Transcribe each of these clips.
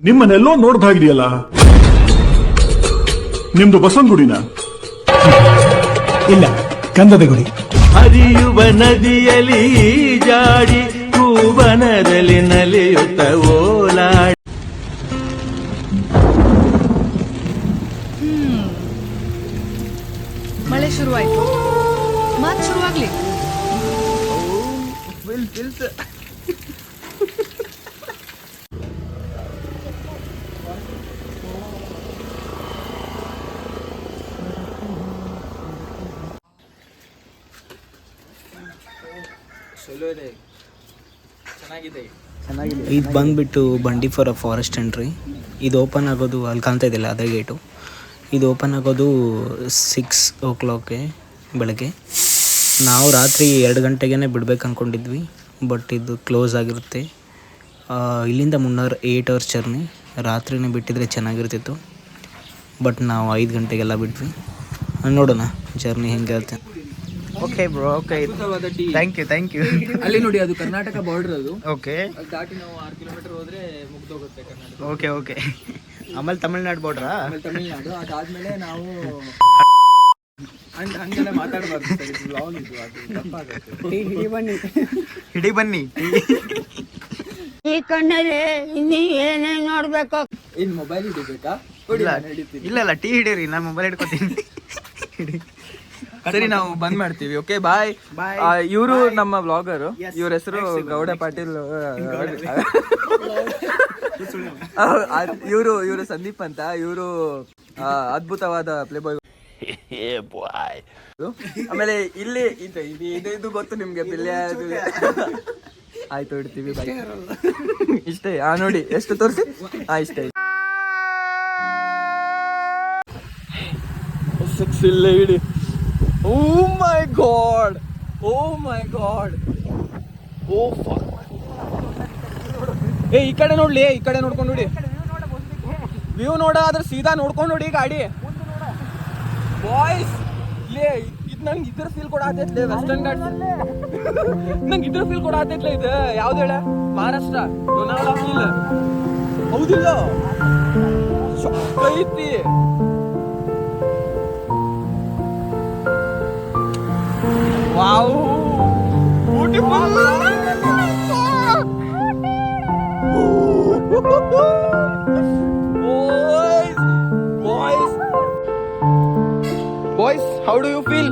ನಿಮ್ಮನ್ನೆಲ್ಲೋ ನೋಡ್ದಾಗಿದೆಯಲ್ಲ, ನಿಮ್ದು ಬಸವನಗುಡಿನ? ಇಲ್ಲ, ಕಂದದ ಗುಡಿ. ಹರಿಯುವ ನದಿಯಲ್ಲಿ ಜಾಡಿ ಕೂಬನದಲ್ಲಿ ನಲಿಯುತ್ತ ಓಲಾಡಿ. ಮಳೆ ಶುರುವಾಯ್ತು, ಮಾತು ಶುರುವಾಗ್ಲಿ. ಇದು ಬಂದುಬಿಟ್ಟು ಬಂಡಿ ಫಾರ್ ಅ ಫಾರೆಸ್ಟ್ ಎಂಟ್ರಿ. ಇದು ಓಪನ್ ಆಗೋದು ಅಲ್ಲಿ ಕಾಣ್ತಾ ಇದೆಯಲ್ಲ ಅದೇ ಗೇಟು. ಇದು ಓಪನ್ ಆಗೋದು 6 o'clock ಬೆಳಗ್ಗೆ. ನಾವು ರಾತ್ರಿ 2 ಗಂಟೆಗೇ ಬಿಡ್ಬೇಕು ಅಂದ್ಕೊಂಡಿದ್ವಿ, ಬಟ್ ಇದು ಕ್ಲೋಸ್ ಆಗಿರುತ್ತೆ. ಇಲ್ಲಿಂದ ಮುನ್ನಾರ್ 8 hours ಜರ್ನಿ. ರಾತ್ರಿನೇ ಬಿಟ್ಟಿದ್ರೆ ಚೆನ್ನಾಗಿರ್ತಿತ್ತು, ಬಟ್ ನಾವು 5 ಗಂಟೆಗೆಲ್ಲ ಬಿಟ್ವಿ. ನೋಡೋಣ ಜರ್ನಿ ಹೆಂಗಿರುತ್ತೆ. Okay bro, okay, thank you. ಅಲ್ಲಿ ನೋಡಿ, ಅದು ಕರ್ನಾಟಕ ಬಾರ್ಡರ್. ಅದು ಓಕೆ, ದಾಟಿ ನಾವು 6 ಕಿಲೋಮೀಟರ್ ಹೋದ್ರೆ ಮುಗ್ದೋಗುತ್ತೆ ಕರ್ನಾಟಕ. ಓಕೆ. ಆಮೇಲೆ ತಮಿಳ್ನಾಡು ಬಾರ್ಡ್ರಾ? ಆಮೇಲೆ ತಮಿಳ್ನಾಡು. ಅದಾದ್ಮೇಲೆ ನಾವು ಹಂಗೆಲ್ಲ ಮಾತಾಡಬಾರ್ದು ಸರ್, ಇದು ಲಾಂಗ್ ಇದು, ಅದು ತಪ್ಪಾಗುತ್ತೆ. ಹಿಡಿ ಬನ್ನಿ. ಈ ಕಣ್ಣಲ್ಲಿ ಇನ್ನೀ ಏನೇ ನೋಡ್ಬೇಕು. ಇನ್ ಮೊಬೈಲ್ ಹಿಡಿಬೇಕಾ? ಇಲ್ಲ, ಟೀ ಹಿಡೀರಿ, ನಾನು ಮೊಬೈಲ್ ಹಿಡ್ಕೊತೀನಿ. ಸರಿ, ನಾವು ಬಂದ್ ಮಾಡ್ತೀವಿ. ಓಕೆ, ಬಾಯ್. ಇವರು ನಮ್ಮ ಬ್ಲಾಗರ್. ಇವ್ರ ಹೆಸರು ಗೌಡ ಪಾಟೀಲ್. ಇವರು ಸಂದೀಪ್ ಅಂತ. ಇವರು ಅದ್ಭುತವಾದ ಪ್ಲೇ ಬಾಯ್. ಆಮೇಲೆ ಇಲ್ಲಿ ಇದು ಗೊತ್ತು ನಿಮ್ಗೆ, ಬಿಲ್ಲೆ. ಆಯ್ತು, ಇಡ್ತೀವಿ, ಬಾಯ್. ಇಷ್ಟೇ. ನೋಡಿ ಎಷ್ಟು ತೋರಿಸಿ. ಇಷ್ಟೇ. ಇಲ್ಲೇ ಇಡಿ. Oh my god! Oh fuck! ಈ ಕಡೆ ನೋಡ್ಲಿ, ಈ ಕಡೆ ನೋಡ್ಕೊಂಡು ನೋಡಿ. ವ್ಯೂ ನೋಡಾದ್ರೆ ಸೀದಾ ನೋಡ್ಕೊಂಡು ನೋಡಿ ಗಾಡಿ. ಬಾಯ್ಸ್, ಇದು ನಂಗೆ ಇದ್ರ ಫೀಲ್ ಕೊಡಾತೈತ್ಲೆ, ವೆಸ್ಟರ್ನ್ ಘಾಟ್ಸ್. ನಂಗೆ ಇದ್ರ ಫೀಲ್ ಕೊಡಾತೈತ್ಲೆ. ಇದು ಯಾವ್ದು ಹೇಳ? ಮಹಾರಾಷ್ಟ್ರ, ಲೋನಾವಳ ಫೀಲ್. ಹೌದಿಲ್ಲ? ಐತಿ. Wow! Beautiful! Boys, how do you feel?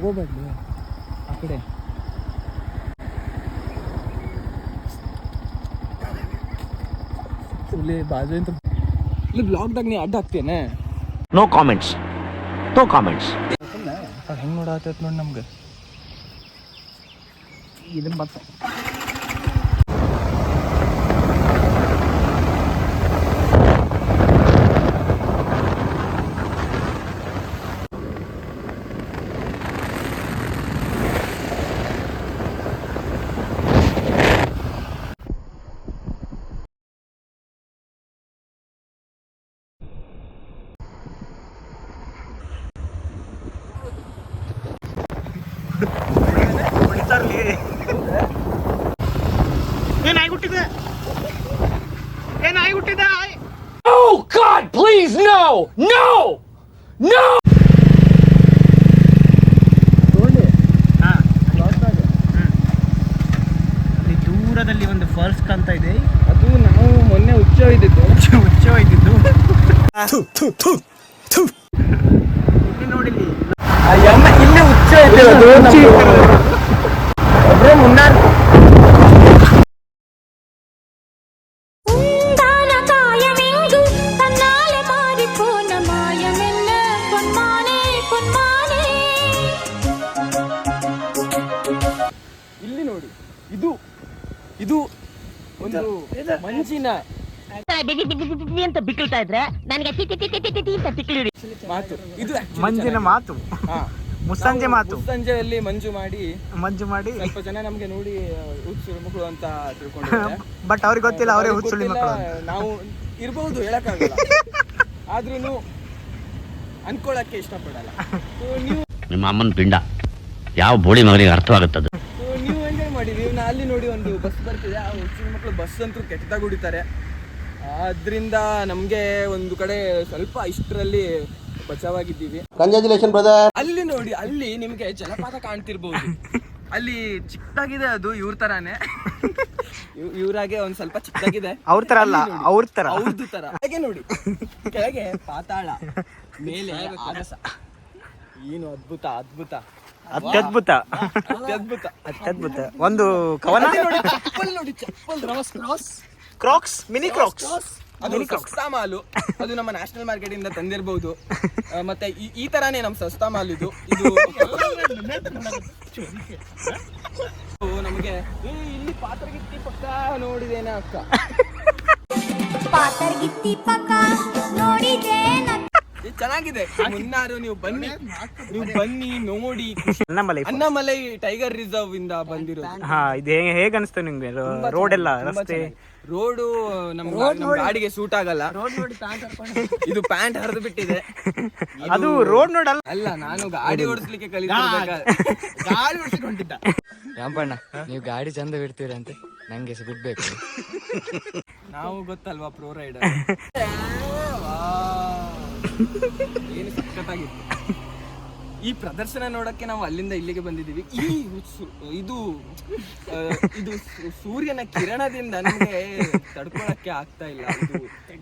ಹೋಗ್ಬೇಡಿ ಆ ಕಡೆ. ಇಲ್ಲಿ ಬಾಜು ಅಂತ ಇಲ್ಲಿ ಬ್ಲಾಗ್ದಾಗ ನೀ ಅಡ್ಡ ಹಾಕ್ತೇನೆ. No comments. ಹೆಂಗೆ ನೋಡಾತೈತೆ ನೋಡಿ ನಮ್ಗೆ. ಇದನ್ನ ಮತ್ತೆ Oh God, please, no! ದೂರದಲ್ಲಿ ಒಂದು ಫಾಲ್ಸ್ ಕಾಣ್ತಾ ಇದೆ. ಅದು ನಾವು ಮೊನ್ನೆ ಹುಚ್ಚ ಒಯ್ದಿದ್ದು. ನೋಡಿಲಿ, ಇಲ್ಲೇ ಹುಚ್ಚ ಮುನ್ನಾರ್. உந்தான காயமெங்கு தன்னாலே மாறி போன மாயமென்ன பொன்மானே ಮಂಜಿನ ಅಂತ ಬಿಕ್ಕಳ್ತಾ ಇದ್ರೆ ನನಗೆ ಅಂತ ತಿಕ್ಕಿಳಿ ಮಾತು ಇದು actually ಮಂಜಿನ ಚೆನ್ನಾಗಿದೆ. ಮಾತು, ಹಾ. ಮುಸ್ಸಂಜೆ ಮಾತು, ಮುಸ್ಸಂಜೆಯಲ್ಲಿ ಮಂಜು ಮಾಡಿ ಸ್ವಲ್ಪ ಜನ ನಮ್ಗೆ ನೋಡಿ ಹುಚ್ಚು ಮಕ್ಕಳು ಅಂತ ತಿಳ್ಕೊಂಡಿದ್ದಾರೆ. ಬಟ್ ಅವ್ರಿಗೆ ಗೊತ್ತಿಲ್ಲ ಅವರೇ ಅವ್ರಿಗೆ ಹುಚ್ಚುಳಿ ಗೊತ್ತಿಲ್ಲ, ಮಕ್ಕಳು. ನಾವು ಇರ್ಬಹುದು ಹೇಳಕ್ಕಾಗಲ್ಲ, ಆದ್ರೂ ಅನ್ಕೊಳಕ್ಕೆ ಇಷ್ಟಪಡಲ್ಲ. So, ನೀವು ನಿಮ್ಮ ಅಮ್ಮನ ಪಿಂಡ ಯಾವ ಬೋಳಿ ಮಗನಿಗೆ ಅರ್ಥವಾಗುತ್ತದೆ. ನೀವು ಎಂಜಾಯ್ ಮಾಡಿ. ನೀವು ಅಲ್ಲಿ ನೋಡಿ ಒಂದು ಬಸ್ ಬರ್ತಿದೆ, ಆ ಹುಚ್ಚಿನ ಮಕ್ಕಳು ಬಸ್ ಅಂತೂ ಕೆಟ್ಟದಾಗಿ ಹೊಡಿತಾರೆ. ಆದ್ರಿಂದ ನಮ್ಗೆ ಒಂದು ಕಡೆ ಸ್ವಲ್ಪ ಇಷ್ಟರಲ್ಲಿ ಬಚಾವಾಗಿದ್ದೀವಿ. Congratulation brother. ಅಲ್ಲಿ ನೋಡಿ, ಅಲ್ಲಿ ನಿಮ್ಗೆ ಜಲಪಾತ ಕಾಣ್ತಿರ್ಬೋದು. ಅಲ್ಲಿ ಚಿಕ್ಕದಾಗಿದೆ, ಅದು ಇವ್ರ ತರಾನೇ, ಇವ್ರಾಗೆ ಒಂದ್ ಸ್ವಲ್ಪ ಚಿಕ್ಕದಾಗಿದೆ. ಅವ್ರ ತರ ಅಲ್ಲ, ಅವ್ರ ತರ, ಅವ್ರದ್ದು ತರ. ಹಾಗೆ ನೋಡಿ, ಕೆಳಗೆ ಪಾತಾಳ, ಮೇಲೆ ಆಗಸ. ಏನು ಅದ್ಭುತ ಅದ್ಭುತ ಅತ್ಯದ್ಭುತ ಅತ್ಯದ್ಭುತ ಅತ್ಯದ್ಭುತ. ಒಂದು ಕವನ ನೋಡಿ, ಚಪ್ಪಲ್ ನೋಡಿ, ಚಪ್ಪಲ್ ಕ್ರಾಕ್ಸ್, ಮಿನಿ ಕ್ರಾಕ್ಸ್. ಅದು ಸಸ್ತಾ ಮಾಲು, ಅದು ನಮ್ಮ ನ್ಯಾಷನಲ್ ಮಾರ್ಕೆಟ್ ಇಂದ ತಂದಿರಬಹುದು. ಮತ್ತೆ ಈ ತರಾನೇ ನಮ್ ಸಸ್ತಾ ಮಾಲ್ ಇದು. ನಮಗೆ ಇಲ್ಲಿ ಪಾತ್ರಗಿತ್ತಿ ಪಕ್ಕ ನೋಡಿದೇನ ಅಕ್ಕ, ಪಾತರ್ಗಿತ್ತಿ ಪಕ್ಕ ನೋಡಿದೇನ. ಇದು ಚೆನ್ನಾಗಿದೆ. ಮುನ್ನಾರು ನೀವು ಬನ್ನಿ ನೋಡಿ. ಅನ್ನಮಲೈ. ಅನ್ನಮಲೈ ಟೈಗರ್ ರಿಸರ್ವ್ ಇಂದ ಬಂದಿರೋದು. ಹಾ, ಇದು ಹೇಗ್ ಅನಿಸ್ತು ನಿಮ್ಗೆ? ರೋಡ್ ಎಲ್ಲ, ರಸ್ತೆ, ರೋಡು ನಮ್ ಗಾಡಿಗೆ ಸೂಟ್ ಆಗಲ್ಲ. ಇದು ಪ್ಯಾಂಟ್ ಹರಿದು ಬಿಟ್ಟಿದೆ. ಅದು ರೋಡ್ ನೋಡಲ್ಲ. ಅಲ್ಲ, ನಾನು ಗಾಡಿ ಓಡಿಸ್ಲಿಕ್ಕೆ ಗಾಡಿ ಓಡಿಸಿಕೊಂಡಿದ್ದ. ರಾಮಣ್ಣ, ನೀವು ಗಾಡಿ ಚಂದ ಬಿಡ್ತೀರಂತೆ, ನಂಗೆ ಬಿಡ್ಬೇಕು. ನಾವು ಗೊತ್ತಲ್ವಾ ಪ್ರೋ ರೈಡರ್. ಏನು ಸಖತ್ತಾಗಿತ್ತು. ಈ ಪ್ರದರ್ಶನ ನೋಡಕ್ಕೆ ನಾವು ಅಲ್ಲಿಂದ ಇಲ್ಲಿಗೆ ಬಂದಿದ್ದೀವಿ. ಇದು ಸೂರ್ಯನ ಕಿರಣದಿಂದ ನಮಗೆ ತಡ್ಕೊಳಕ್ಕೆ ಆಗ್ತಾ ಇಲ್ಲ. ಇದು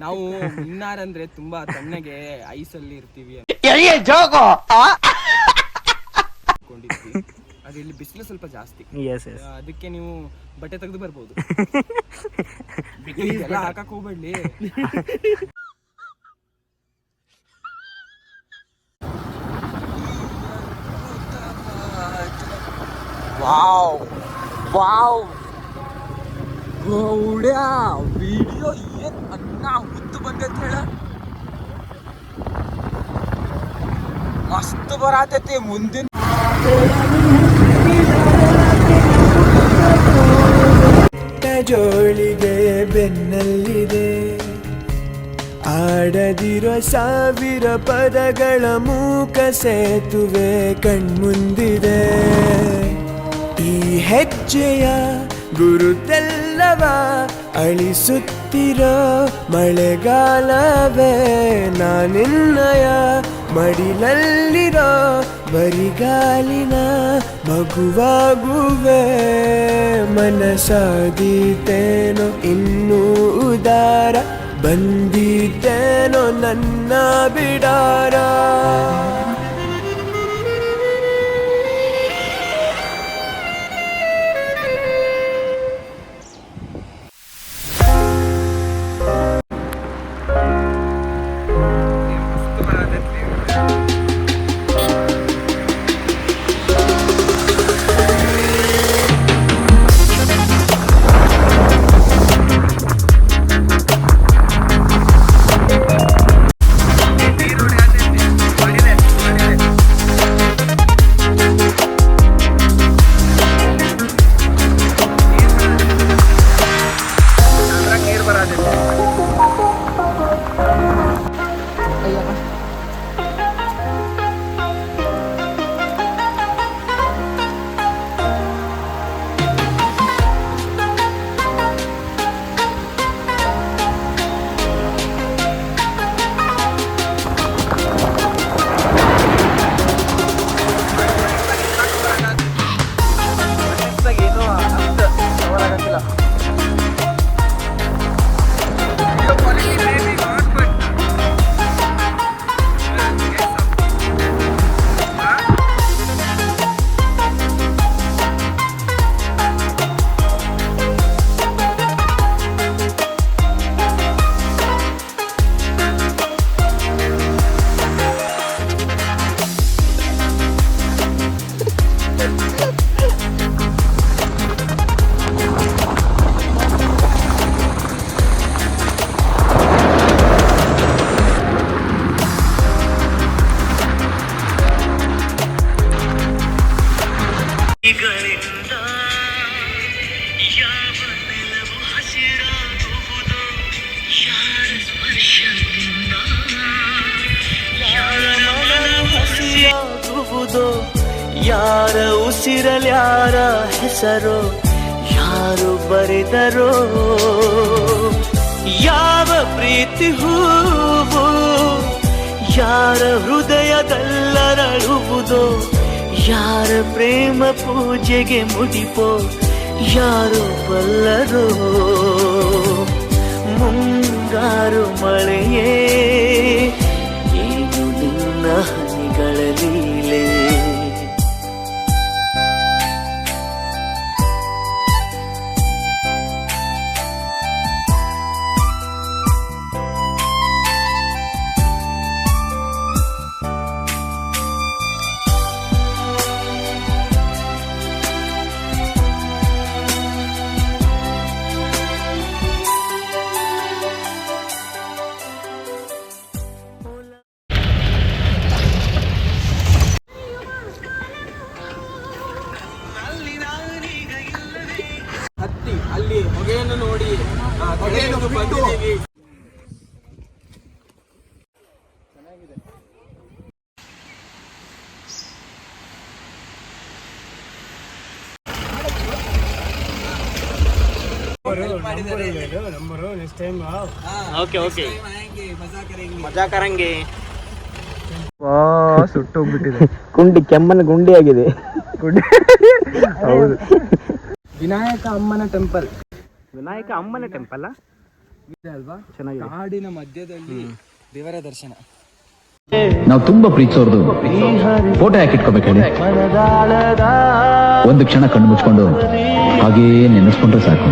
ನಾವು ಮುನ್ನಾರ್ ಅಂದ್ರೆ ತುಂಬಾ ತಣ್ಣಗೆ ಐಸಲ್ಲಿ ಇರ್ತೀವಿ ಅನ್ಕೊಂಡಿದ್ವಿ. ಅದು ಇಲ್ಲಿ ಬಿಸಿಲು ಸ್ವಲ್ಪ ಜಾಸ್ತಿ. ಅದಕ್ಕೆ ನೀವು ಬಟ್ಟೆ ತೆಗೆದು ಬರ್ಬೋದು. ಎಲ್ಲ ಹಾಕಕ್ ಹೋಗ್ಬೇಡ್ಲಿ. ವಾವ್ ಗೌಡ್ಯಾ, ವಿಡಿಯೋ ಏನ್ ಅನ್ನ ಹುದ್ದು ಬಂದೈತೆ ಹೇಳ. ಮಸ್ತ್ ಬರತೈತಿ. ಮುಂದಿನ ಜೋಳಿಗೆ ಬೆನ್ನಲ್ಲಿದೆ, ಆಡದಿರೋ ಸಾವಿರ ಪದಗಳ ಮೂಕ ಸೇತುವೆ ಕಣ್ಮುಂದಿದೆ. ಈ ಹೆಜ್ಜೆಯ ಗುರುತೆಲ್ಲವ ಅಳಿಸುತ್ತಿರೋ ಮಳೆಗಾಲವೇ, ನಾನಿನ್ನಯ ಮಡಿಲಲ್ಲಿರೋ ಬರಿಗಾಲಿನ ಮಗುವಾಗುವೆ. ಮನಸಾದೀತೇನೋ ಇನ್ನೂ ಉದಾರ, ಬಂದಿದ್ದೇನೋ ನನ್ನ ಬಿಡಾರ. ಯಾರ ಉಸಿರಲ್ಯಾರ ಹೆಸರೋ ಯಾರು ಬರೆದರೋ ಯಾವ ಪ್ರೀತಿ ಹೂವು ಯಾರ ಹೃದಯದಲ್ಲರಳುವುದೋ ಯಾರ ಪ್ರೇಮ ಪೂಜೆಗೆ ಮುಡಿಪೋ ಯಾರು ಬಲ್ಲರೋ ಮುಂಗಾರು ಮಳೆಯೇ ಏನು ನಿನ್ನ ಹನಿಗಳ ಲೀಲೆ ಹತ್ತಿ ಅಲ್ಲಿ ಹೊಗೆಯನ್ನು ನೋಡಿ ಹೊಗೆಯನ್ನು ಬಂದಿದ್ದೀವಿ. ಮಜಾ ಕರಂಗೆ ಸುಟ್ಟೋಗ್ಬಿಟ್ಟಿದೆ. ಗುಂಡಿ ಕೆಮ್ಮನ ಗುಂಡಿ ಆಗಿದೆ. ಹೌದು. ವಿನಾಯಕ ಅಮ್ಮನ ಟೆಂಪಲ್ ಇದೆ ಅಲ್ವಾ, ಕಾಡಿನ ಮಧ್ಯದಲ್ಲಿ ದೇವರ ದರ್ಶನ. ನಾವು ತುಂಬಾ ಪ್ರೀತಿಸೋರ್ದು ಫೋಟೋ ಯಾಕೆ ಇಟ್ಕೋಬೇಕು ಹೇಳಿ? ಒಂದು ಕ್ಷಣ ಕಣ್ಣು ಮುಚ್ಕೊಂಡು ಹಾಗೇ ನೆನೆಸ್ಕೊಂಡ್ರೆ ಸಾಕು.